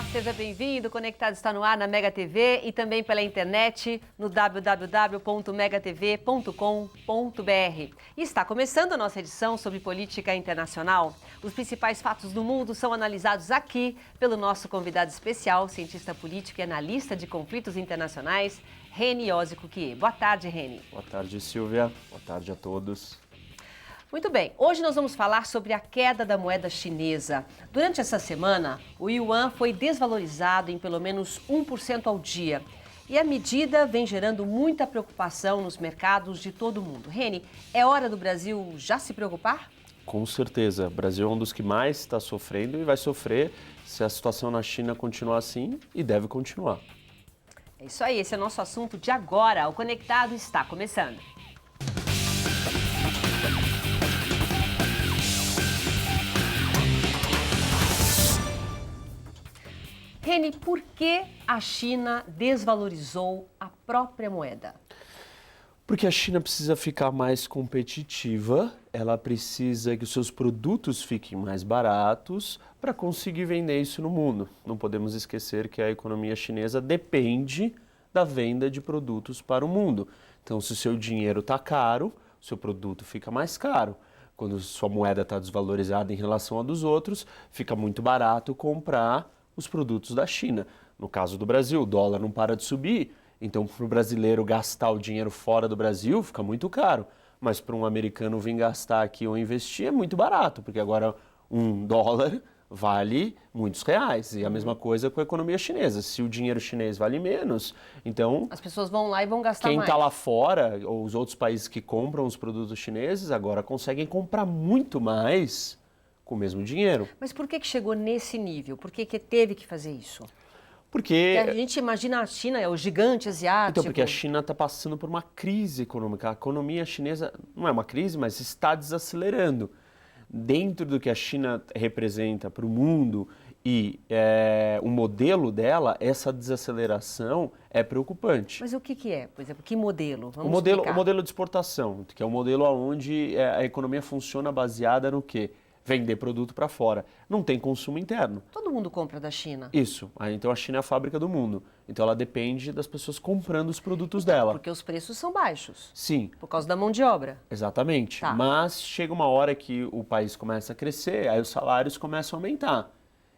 Olá, seja bem-vindo. Conectado está no ar na Mega TV e também pela internet no www.megatv.com.br. E está começando a nossa edição sobre política internacional. Os principais fatos do mundo são analisados aqui pelo nosso convidado especial, cientista político e analista de conflitos internacionais, Reni Osikukie. Boa tarde, Reni. Boa tarde, Silvia. Boa tarde a todos. Muito bem, hoje nós vamos falar sobre a queda da moeda chinesa. Durante essa semana, o yuan foi desvalorizado em pelo menos 1% ao dia. E a medida vem gerando muita preocupação nos mercados de todo o mundo. Reni, é hora do Brasil já se preocupar? Com certeza. O Brasil é um dos que mais está sofrendo e vai sofrer se a situação na China continuar assim, e deve continuar. É isso aí, esse é o nosso assunto de agora. O Conectado está começando. Reni, por que a China desvalorizou a própria moeda? Porque a China precisa ficar mais competitiva, ela precisa que os seus produtos fiquem mais baratos para conseguir vender isso no mundo. Não podemos esquecer que a economia chinesa depende da venda de produtos para o mundo. Então, se o seu dinheiro está caro, o seu produto fica mais caro. Quando sua moeda está desvalorizada em relação a dos outros, fica muito barato comprar os produtos da China. No caso do Brasil, o dólar não para de subir, então para o brasileiro gastar o dinheiro fora do Brasil fica muito caro, mas para um americano vir gastar aqui ou investir é muito barato, porque agora $1 vale muitos reais, e a mesma coisa com a economia chinesa. Se o dinheiro chinês vale menos, então as pessoas vão lá e vão gastar quem mais. está lá fora, ou os outros países que compram os produtos chineses, agora conseguem comprar muito mais com o mesmo dinheiro. Mas por que chegou nesse nível? Por que teve que fazer isso? Porque a gente imagina a China, é o gigante asiático. Então, porque a China está passando por uma crise econômica. A economia chinesa não é uma crise, mas está desacelerando. Dentro do que a China representa para o mundo e o modelo dela, essa desaceleração é preocupante. Mas o que é? Por exemplo, que modelo? Vamos O explicar. modelo de exportação, que é o modelo onde a economia funciona baseada no quê? Vender produto para fora. Não tem consumo interno. Todo mundo compra da China. Isso. Então a China é a fábrica do mundo. Então ela depende das pessoas comprando os produtos dela. Porque os preços são baixos. Sim. Por causa da mão de obra. Exatamente. Tá. Mas chega uma hora que o país começa a crescer, aí os salários começam a aumentar.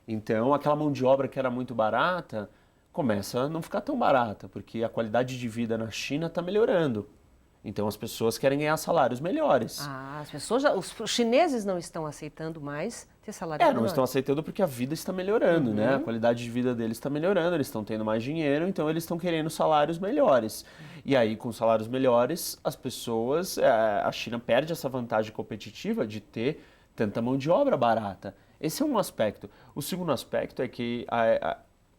Então aquela mão de obra que era muito barata começa a não ficar tão barata, porque a qualidade de vida na China está melhorando. Então as pessoas querem ganhar salários melhores. As pessoas, os chineses não estão aceitando mais ter salário menor. Não estão aceitando porque a vida está melhorando, né? A qualidade de vida deles está melhorando, eles estão tendo mais dinheiro, então eles estão querendo salários melhores. E aí, com salários melhores, as pessoas, a China perde essa vantagem competitiva de ter tanta mão de obra barata. Esse é um aspecto. O segundo aspecto é que,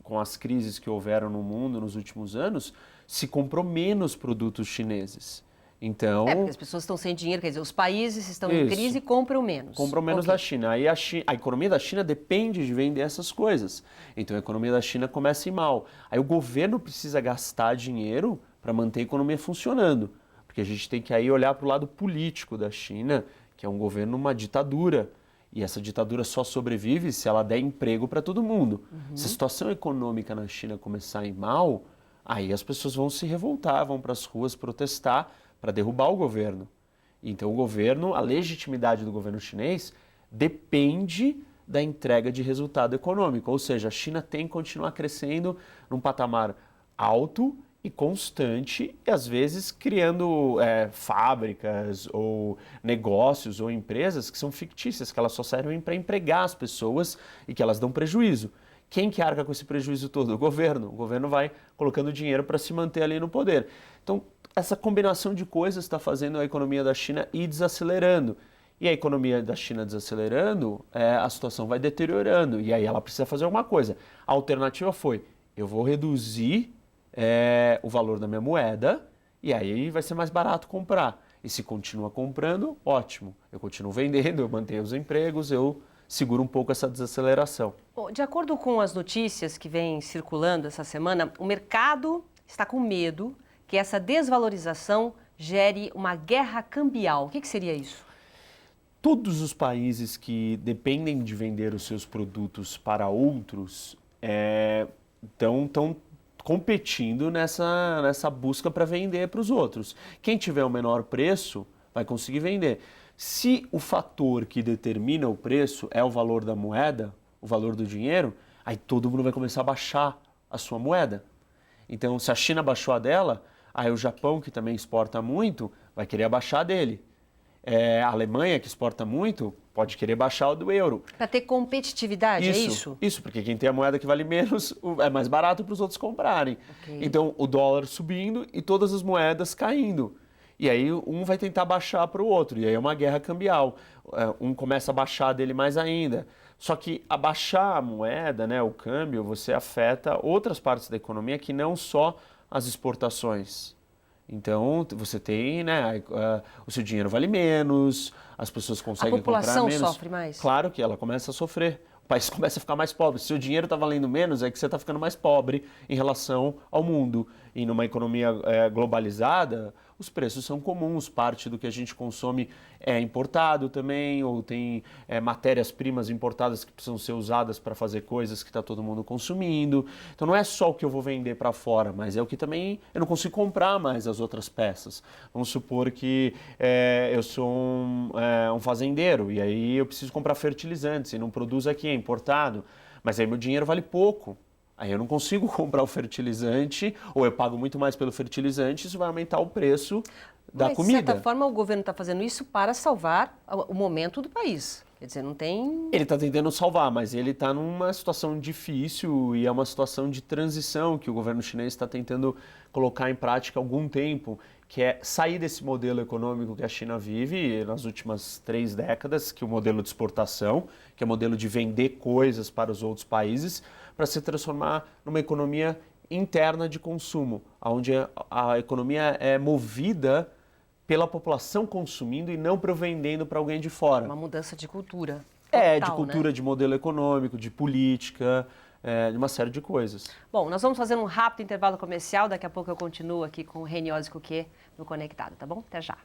com as crises que houveram no mundo nos últimos anos, se comprou menos produtos chineses. Então, porque as pessoas estão sem dinheiro, quer dizer, os países estão em crise e compram menos. Compram menos da China. Aí a economia da China depende de vender essas coisas. Então a economia da China começa a ir mal. Aí o governo precisa gastar dinheiro para manter a economia funcionando. Porque a gente tem que aí olhar para o lado político da China, que é um governo, uma ditadura. E essa ditadura só sobrevive se ela der emprego para todo mundo. Se a situação econômica na China começar a ir mal, aí as pessoas vão se revoltar, vão para as ruas protestar para derrubar o governo. Então o governo, a legitimidade do governo chinês depende da entrega de resultado econômico. Ou seja, a China tem que continuar crescendo num patamar alto e constante e às vezes criando fábricas ou negócios ou empresas que são fictícias, que elas só servem para empregar as pessoas e que elas dão prejuízo. Quem que arca com esse prejuízo todo? O governo. O governo vai colocando dinheiro para se manter ali no poder. Então, essa combinação de coisas está fazendo a economia da China ir desacelerando. E a economia da China desacelerando, a situação vai deteriorando. E aí ela precisa fazer alguma coisa. A alternativa foi, eu vou reduzir o valor da minha moeda e aí vai ser mais barato comprar. E se continua comprando, ótimo. Eu continuo vendendo, eu mantenho os empregos, eu seguro um pouco essa desaceleração. De acordo com as notícias que vêm circulando essa semana, o mercado está com medo que essa desvalorização gere uma guerra cambial. O que seria isso? Todos os países que dependem de vender os seus produtos para outros estão competindo nessa busca para vender para os outros. Quem tiver o menor preço vai conseguir vender. Se o fator que determina o preço é o valor da moeda, o valor do dinheiro, aí todo mundo vai começar a baixar a sua moeda. Então, se a China baixou a dela, aí o Japão, que também exporta muito, vai querer abaixar a dele. A Alemanha, que exporta muito, pode querer baixar o do euro. Para ter competitividade, é isso? Isso, porque quem tem a moeda que vale menos é mais barato para os outros comprarem. Ok. Então, o dólar subindo e todas as moedas caindo. E aí um vai tentar baixar para o outro, e aí é uma guerra cambial. Um começa a baixar dele mais ainda. Só que abaixar a moeda, né, o câmbio, você afeta outras partes da economia que não só as exportações. Então, você tem, né, o seu dinheiro vale menos, as pessoas conseguem comprar menos. A população sofre mais? Claro que ela começa a sofrer. O país começa a ficar mais pobre. Se o dinheiro está valendo menos, é que você está ficando mais pobre em relação ao mundo. E numa economia globalizada, os preços são comuns. Parte do que a gente consome é importado também, ou tem matérias-primas importadas que precisam ser usadas para fazer coisas que está todo mundo consumindo. Então não é só o que eu vou vender para fora, mas é o que também eu não consigo comprar mais as outras peças. Vamos supor que eu sou um fazendeiro e aí eu preciso comprar fertilizantes e não produzo aqui, é importado, mas aí meu dinheiro vale pouco. Aí eu não consigo comprar o fertilizante, ou eu pago muito mais pelo fertilizante, isso vai aumentar o preço da comida. De certa forma, o governo está fazendo isso para salvar o momento do país. Quer dizer, não tem... Ele está tentando salvar, mas ele está numa situação difícil e é uma situação de transição que o governo chinês está tentando colocar em prática há algum tempo, que é sair desse modelo econômico que a China vive nas últimas 3 décadas, que é o modelo de exportação, que é o modelo de vender coisas para os outros países, para se transformar numa economia interna de consumo, onde a economia é movida pela população consumindo e não provendendo para alguém de fora. Uma mudança de cultura. De cultura, né? De modelo econômico, de política, de uma série de coisas. Bom, nós vamos fazer um rápido intervalo comercial, daqui a pouco eu continuo aqui com o Reniose Cuquier no Conectado, tá bom? Até já.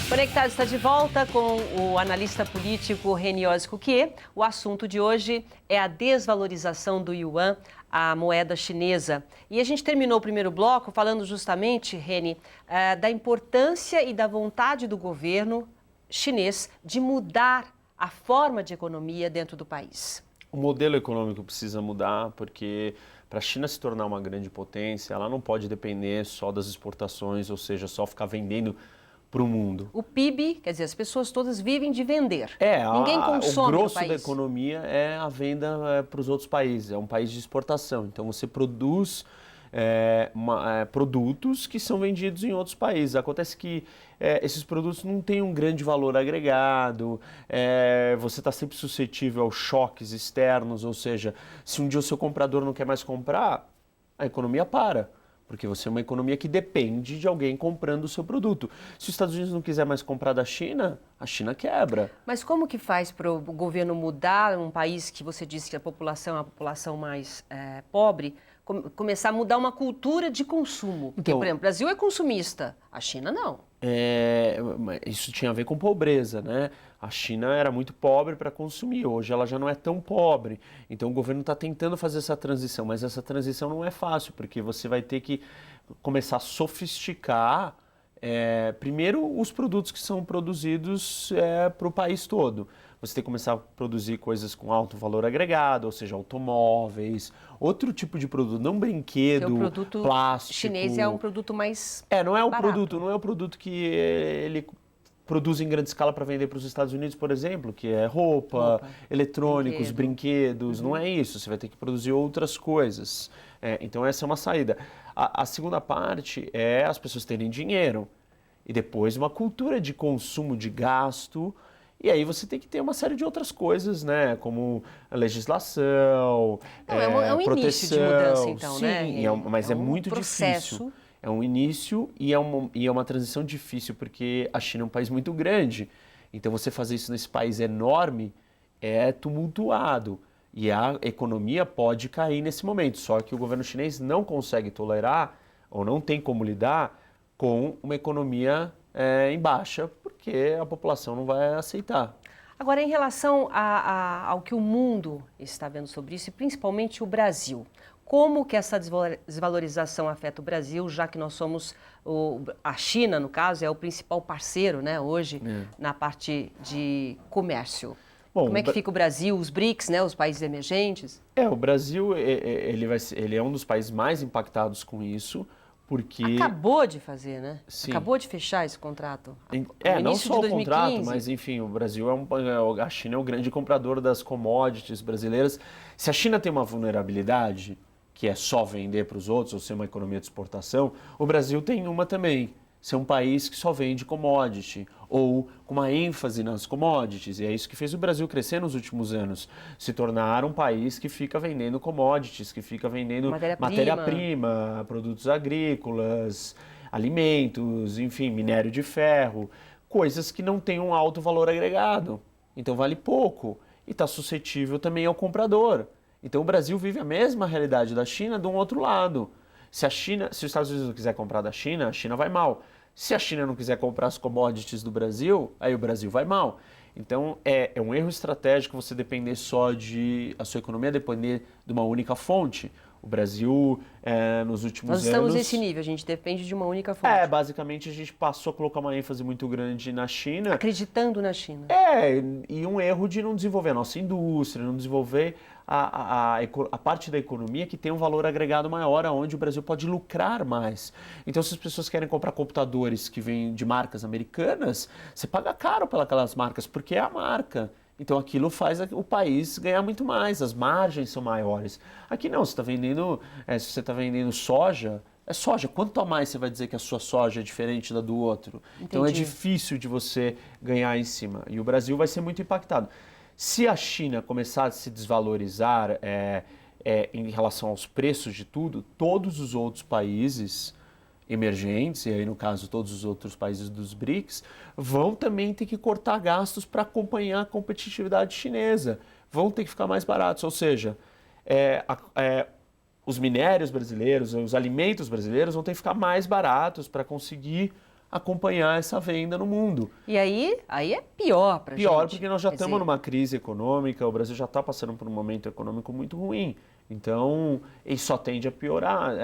Conectado está de volta com o analista político Reniose Cuquier. O assunto de hoje é a desvalorização do yuan, a moeda chinesa. E a gente terminou o primeiro bloco falando justamente, Reni, da importância e da vontade do governo chinês de mudar a forma de economia dentro do país. O modelo econômico precisa mudar porque para a China se tornar uma grande potência, ela não pode depender só das exportações, ou seja, só ficar vendendo para o mundo. O PIB, quer dizer, as pessoas todas vivem de vender. Ninguém consome o grosso no país. da economia é a venda para os outros países. É um país de exportação. Então você produz produtos que são vendidos em outros países. Acontece que esses produtos não têm um grande valor agregado, você está sempre suscetível aos choques externos, ou seja, se um dia o seu comprador não quer mais comprar, a economia para. Porque você é uma economia que depende de alguém comprando o seu produto. Se os Estados Unidos não quiser mais comprar da China, a China quebra. Mas como que faz para o governo mudar um país que você disse que a população é a população mais pobre, começar a mudar uma cultura de consumo? Porque, por exemplo, o Brasil é consumista, a China não. Isso tinha a ver com pobreza, né? A China era muito pobre para consumir, hoje ela já não é tão pobre. Então o governo está tentando fazer essa transição, mas essa transição não é fácil, porque você vai ter que começar a sofisticar, primeiro, os produtos que são produzidos para o país todo. Você tem que começar a produzir coisas com alto valor agregado, ou seja, automóveis, outro tipo de produto, não brinquedo, plástico. Chinês é um produto mais não é o barato. produto, não é o produto que ele produz em grande escala para vender para os Estados Unidos, por exemplo, que é roupa, eletrônicos, brinquedos, não é isso. Você vai ter que produzir outras coisas. Então essa é uma saída. A segunda parte é as pessoas terem dinheiro e depois uma cultura de consumo, de gasto. E aí você tem que ter uma série de outras coisas, né? Como a legislação, é um proteção. início de mudança, então, sim, né? Mas é muito processo. difícil. É um início e é uma transição difícil, porque a China é um país muito grande. Então você fazer isso nesse país enorme é tumultuado. E a economia pode cair nesse momento. Só que o governo chinês não consegue tolerar ou não tem como lidar com uma economia em baixa, porque a população não vai aceitar. Agora, em relação ao que o mundo está vendo sobre isso, e principalmente o Brasil, como que essa desvalorização afeta o Brasil, já que nós somos, a China, no caso, é o principal parceiro, né, hoje, na parte de comércio? Bom, como é que fica o Brasil, os BRICS, né, os países emergentes? O Brasil ele é um dos países mais impactados com isso, porque... Acabou de fazer, né? Sim. Acabou de fechar esse contrato. Não só o contrato, mas enfim, o Brasil a China é o grande comprador das commodities brasileiras. Se a China tem uma vulnerabilidade, que é só vender para os outros, ou ser uma economia de exportação, o Brasil tem uma também. Ser um país que só vende commodity, ou com uma ênfase nas commodities. E é isso que fez o Brasil crescer nos últimos anos. Se tornar um país que fica vendendo commodities, que fica vendendo matéria-prima, produtos agrícolas, alimentos, enfim, minério de ferro, coisas que não têm um alto valor agregado. Então vale pouco e está suscetível também ao comprador. Então o Brasil vive a mesma realidade da China de um outro lado. Se os Estados Unidos não quiser comprar da China, a China vai mal. Se a China não quiser comprar as commodities do Brasil, aí o Brasil vai mal. Então é um erro estratégico você depender só a sua economia depender de uma única fonte. O Brasil, nos últimos anos... Nós estamos nesse nível, a gente depende de uma única fonte. Basicamente a gente passou a colocar uma ênfase muito grande na China. Acreditando na China. E um erro de não desenvolver a nossa indústria, não desenvolver a parte da economia que tem um valor agregado maior, onde o Brasil pode lucrar mais. Então, se as pessoas querem comprar computadores que vêm de marcas americanas, você paga caro pelas marcas, porque é a marca. Então aquilo faz o país ganhar muito mais, as margens são maiores. Aqui não, se você está vendendo soja, é soja. Quanto a mais você vai dizer que a sua soja é diferente da do outro? Entendi. Então é difícil de você ganhar em cima. E o Brasil vai ser muito impactado. Se a China começar a se desvalorizar em relação aos preços de tudo, todos os outros países emergentes, e aí no caso todos os outros países dos BRICS, vão também ter que cortar gastos para acompanhar a competitividade chinesa, vão ter que ficar mais baratos, ou seja, os minérios brasileiros, os alimentos brasileiros vão ter que ficar mais baratos para conseguir acompanhar essa venda no mundo. E aí é pior para a gente. Pior porque nós já estamos numa crise econômica, o Brasil já está passando por um momento econômico muito ruim. Então, isso só tende a piorar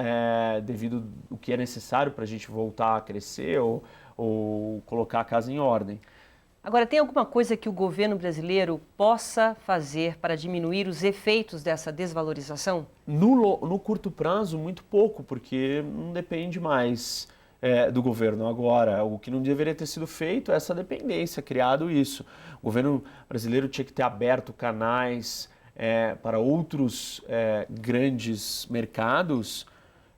devido ao que é necessário para a gente voltar a crescer ou colocar a casa em ordem. Agora, tem alguma coisa que o governo brasileiro possa fazer para diminuir os efeitos dessa desvalorização? No curto prazo, muito pouco, porque não depende mais do governo agora. O que não deveria ter sido feito é essa dependência, criado isso. O governo brasileiro tinha que ter aberto canais para outros grandes mercados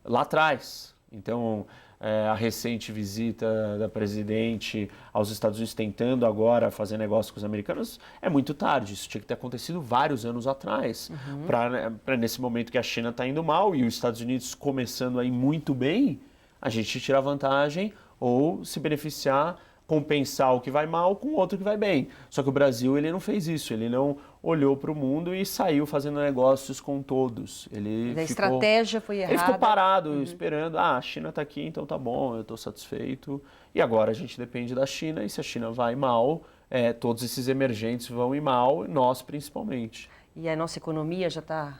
lá atrás. Então, a recente visita da presidente aos Estados Unidos tentando agora fazer negócio com os americanos é muito tarde. Isso tinha que ter acontecido vários anos atrás. Para nesse momento que a China está indo mal e os Estados Unidos começando a ir muito bem, a gente tirar vantagem ou se beneficiar, compensar o que vai mal com o outro que vai bem. Só que o Brasil ele não fez isso, ele não olhou para o mundo e saiu fazendo negócios com todos. A estratégia foi errada. Ele ficou parado, esperando, a China está aqui, então tá bom, eu estou satisfeito. E agora a gente depende da China, e se a China vai mal, todos esses emergentes vão ir mal, nós principalmente. E a nossa economia já está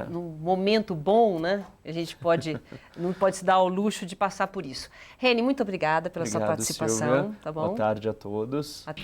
num momento bom, né? A gente não pode se dar ao luxo de passar por isso. Reni, muito obrigada pela sua participação. Silvia. Tá bom? Boa tarde a todos. Até.